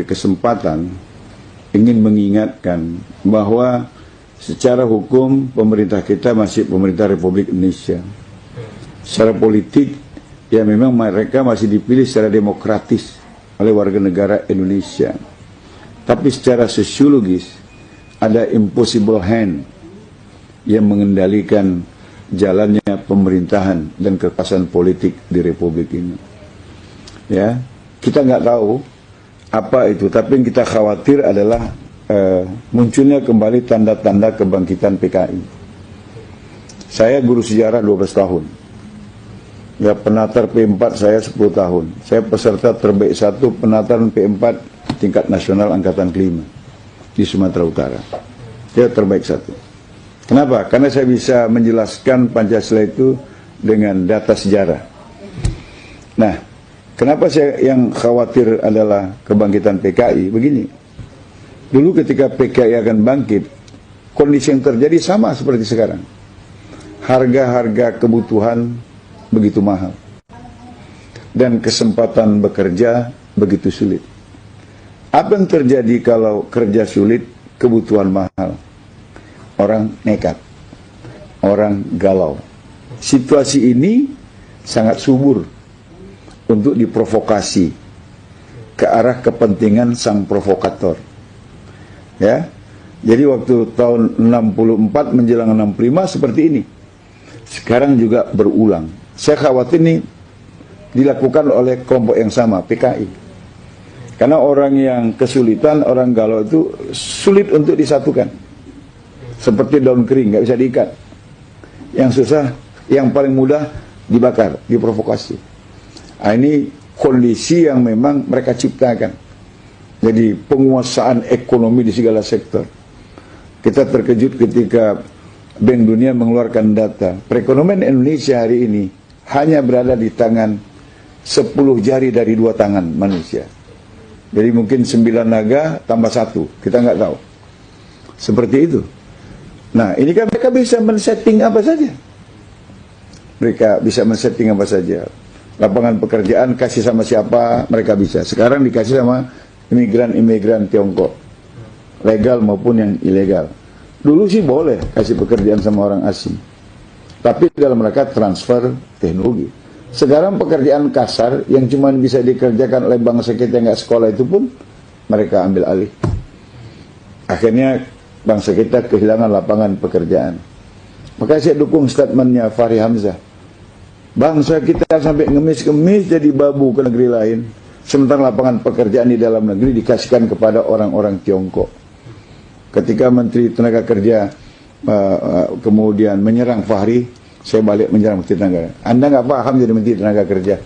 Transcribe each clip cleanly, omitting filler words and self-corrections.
kesempatan ingin mengingatkan bahwa secara hukum pemerintah kita masih pemerintah Republik Indonesia. Secara politik ya memang mereka masih dipilih secara demokratis oleh warga negara Indonesia. Tapi secara sosiologis ada impossible hand yang mengendalikan jalannya pemerintahan dan kekuasaan politik di Republik ini. Ya, kita nggak tahu apa itu, tapi yang kita khawatir adalah munculnya kembali tanda-tanda kebangkitan PKI. Saya guru sejarah 12 tahun. Ya, penatar P4 saya 10 tahun. Saya peserta terbaik 1 penataran P4 tingkat nasional angkatan kelima di Sumatera Utara. Saya terbaik 1. Kenapa? Karena saya bisa menjelaskan Pancasila itu dengan data sejarah. Nah, kenapa saya yang khawatir adalah kebangkitan PKI? Begini, dulu ketika PKI akan bangkit, kondisi yang terjadi sama seperti sekarang. Harga-harga kebutuhan begitu mahal. Dan kesempatan bekerja begitu sulit. Apa yang terjadi kalau kerja sulit, kebutuhan mahal? Orang nekat, orang galau. Situasi ini sangat subur untuk diprovokasi ke arah kepentingan sang provokator. Ya, jadi waktu tahun 64 menjelang 65 seperti ini. Sekarang juga berulang. Saya khawatir ini dilakukan oleh kelompok yang sama, PKI. Karena orang yang kesulitan, orang galau itu sulit untuk disatukan. Seperti daun kering, nggak bisa diikat. Yang susah, yang paling mudah dibakar, diprovokasi. Nah, ini kondisi yang memang mereka ciptakan. Jadi penguasaan ekonomi di segala sektor. Kita terkejut ketika Bank Dunia mengeluarkan data. Perekonomian Indonesia hari ini hanya berada di tangan 10 jari dari 2 tangan manusia. Jadi mungkin 9 naga tambah 1, kita nggak tahu. Seperti itu. Nah, ini kan mereka bisa men-setting apa saja. Mereka bisa men-setting apa saja. Lapangan pekerjaan kasih sama siapa, mereka bisa. Sekarang dikasih sama imigran-imigran Tiongkok. Legal maupun yang ilegal. Dulu sih boleh kasih pekerjaan sama orang asing. Tapi dalam rangka transfer teknologi. Sekarang pekerjaan kasar yang cuma bisa dikerjakan oleh bangsa kita yang nggak sekolah itu pun mereka ambil alih. Akhirnya bangsa kita kehilangan lapangan pekerjaan. Maka saya dukung statementnya Fahri Hamzah. Bangsa kita sampai ngemis-ngemis jadi babu ke negeri lain, sementara lapangan pekerjaan di dalam negeri dikasihkan kepada orang-orang Tiongkok. Ketika Menteri Tenaga Kerja kemudian menyerang Fahri, saya balik menyerang Menteri Tenaga. Anda nggak paham jadi Menteri Tenaga Kerja.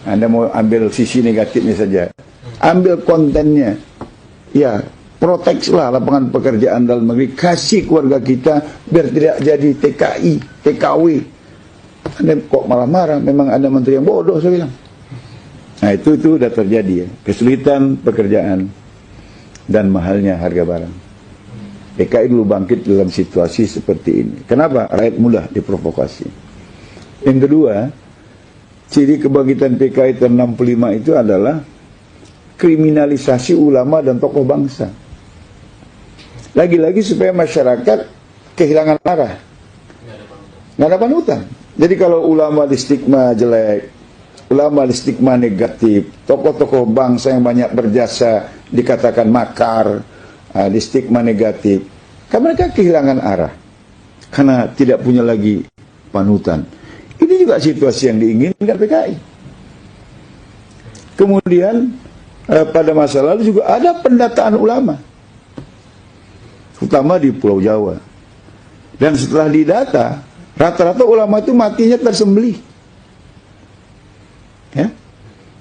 Anda mau ambil sisi negatifnya saja. Ambil kontennya. Ya, proteksilah lapangan pekerjaan dalam negeri, kasih keluarga kita biar tidak jadi TKI, TKW. Anda kok marah-marah? Memang ada menteri yang bodoh, saya bilang. Nah, itu sudah terjadi ya. Kesulitan pekerjaan dan mahalnya harga barang. PKI dulu bangkit dalam situasi seperti ini. Kenapa? Rakyat mudah diprovokasi. Yang kedua, ciri kebangkitan PKI tahun 65 itu adalah kriminalisasi ulama dan tokoh bangsa. Lagi-lagi supaya masyarakat kehilangan arah. Nggak ada panutan. Jadi kalau ulama di stigma jelek, ulama di stigma negatif, tokoh-tokoh bangsa yang banyak berjasa dikatakan makar, di stigma negatif, kan mereka kehilangan arah. Karena tidak punya lagi panutan. Ini juga situasi yang diinginkan PKI. Kemudian pada masa lalu juga ada pendataan ulama, terutama di Pulau Jawa. Dan setelah didata, rata-rata ulama itu matinya tersembelih. Ya?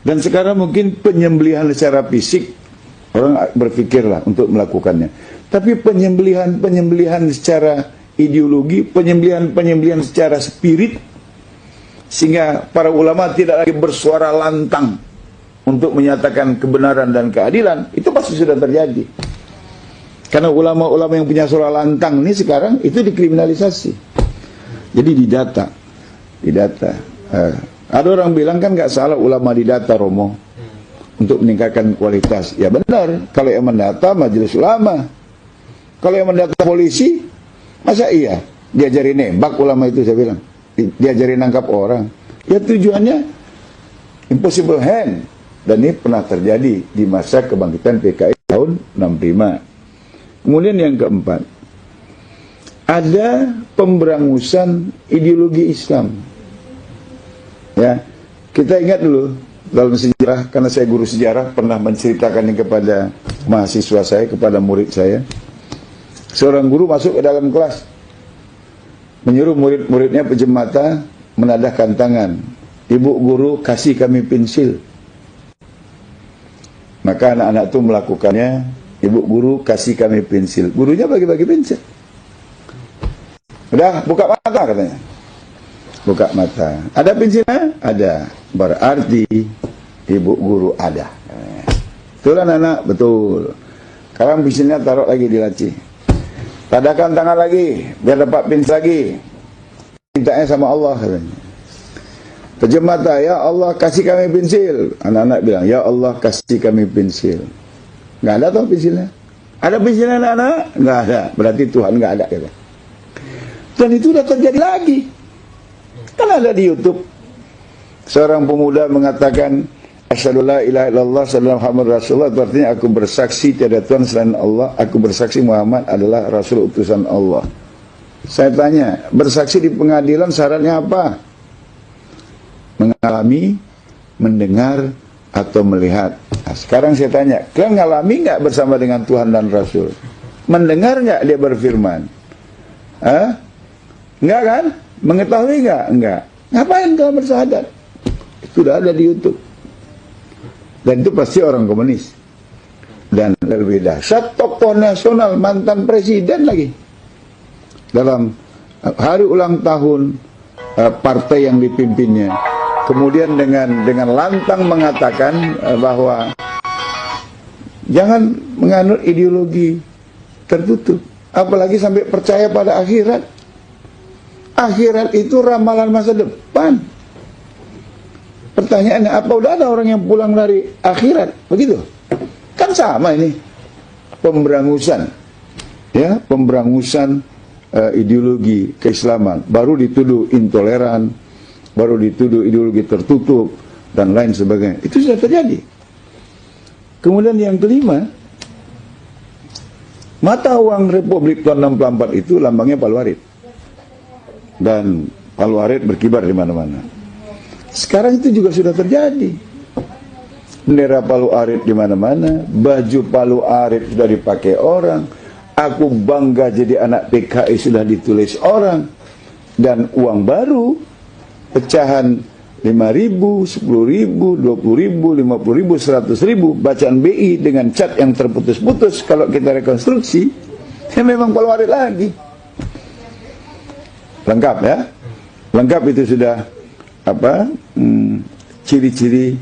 Dan sekarang mungkin penyembelihan secara fisik, orang berpikirlah untuk melakukannya. Tapi penyembelihan secara ideologi, penyembelihan secara spirit, sehingga para ulama tidak lagi bersuara lantang untuk menyatakan kebenaran dan keadilan, itu pasti sudah terjadi. Karena ulama-ulama yang punya suara lantang ini sekarang itu dikriminalisasi. Jadi didata. Ada orang bilang kan nggak salah ulama didata, Romo. untuk meningkatkan kualitas. Ya benar, kalau yang mendata majelis ulama. Kalau yang mendata polisi, masa iya diajari nembak ulama itu, saya bilang. Diajari nangkap orang. Ya tujuannya impossible hand. Dan ini pernah terjadi di masa kebangkitan PKI tahun 65. Kemudian yang keempat, ada pemberangusan ideologi Islam. Ya, kita ingat dulu dalam sejarah, karena saya guru sejarah, pernah menceritakan ini kepada mahasiswa saya, kepada murid saya. Seorang guru masuk ke dalam kelas, menyuruh murid-muridnya pinjam mata, menadahkan tangan. Ibu guru kasih kami pensil. Maka anak-anak itu melakukannya. Ibu guru kasih kami pensil. Gurunya bagi-bagi pensil. Udah, buka mata katanya. Buka mata. Ada pensilnya? Ada. Berarti ibu guru ada. Betul anak-anak? Betul. Sekarang pensilnya taruh lagi di laci. Tadahkan tangan lagi, biar dapat pensil lagi. Mintanya sama Allah katanya. Pejam mata, ya Allah kasih kami pensil. Anak-anak bilang, ya Allah kasih kami pensil. Nggak ada tuh pensilnya. Ada pensilnya anak-anak? Nggak ada. Berarti Tuhan nggak ada. Kata. Dan itu udah terjadi lagi. Kan ada di YouTube. Seorang pemuda mengatakan, asyhadu la ilaha illallah sallallahu alaihi Rasulullah. Itu artinya aku bersaksi tiada Tuhan selain Allah. Aku bersaksi Muhammad adalah Rasul utusan Allah. Saya tanya, bersaksi di pengadilan syaratnya apa? Mengalami, mendengar, atau melihat. Nah, sekarang saya tanya, kalian ngalami nggak bersama dengan Tuhan dan Rasul? Mendengar nggak dia berfirman? Enggak kan? Mengetahui nggak? Enggak. Ngapain kalian bersyahadat? Itu sudah ada di YouTube. Dan itu pasti orang komunis. Dan lebih dahsyat, tokoh nasional, mantan presiden lagi. Dalam hari ulang tahun partai yang dipimpinnya. Kemudian dengan lantang mengatakan bahwa jangan menganut ideologi tertutup. Apalagi sampai percaya pada akhirat. Akhirat itu ramalan masa depan. Pertanyaannya, apa udah ada orang yang pulang dari akhirat? Begitu? Kan sama ini. Pemberangusan. Ya, pemberangusan ideologi keislaman. Baru dituduh intoleran, baru dituduh ideologi tertutup, dan lain sebagainya. Itu sudah terjadi. Kemudian yang kelima, mata uang Republik tahun 64 itu lambangnya Palu Arit. Dan Palu Arit berkibar di mana-mana. Sekarang itu juga sudah terjadi. Bendera Palu Arit di mana-mana, baju Palu Arit sudah dipakai orang. Aku bangga jadi anak PKI sudah ditulis orang. Dan uang baru, pecahan 5.000, 10.000, 20.000, 50.000, 100.000, bacaan BI dengan cat yang terputus-putus. Kalau kita rekonstruksi, ya memang Palu Arit lagi. Lengkap ya, lengkap itu sudah ciri-ciri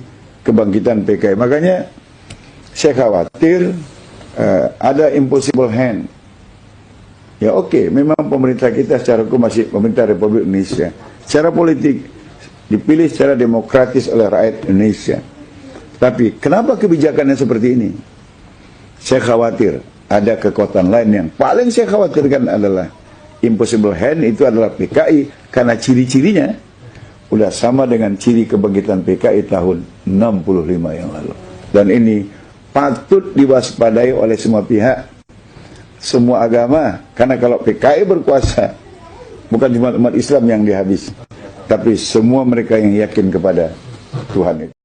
kebangkitan PKI. Makanya saya khawatir ada impossible hand. Ya oke, memang pemerintah kita secara hukum masih pemerintah Republik Indonesia. Secara politik dipilih secara demokratis oleh rakyat Indonesia. Tapi kenapa kebijakannya seperti ini? Saya khawatir ada kekuatan lain yang paling saya khawatirkan adalah impossible hand. Itu adalah PKI, karena ciri-cirinya udah sama dengan ciri kebangkitan PKI tahun 65 yang lalu. Dan ini patut diwaspadai oleh semua pihak, semua agama. Karena kalau PKI berkuasa, bukan cuma umat Islam yang dihabis, tapi semua mereka yang yakin kepada Tuhan itu.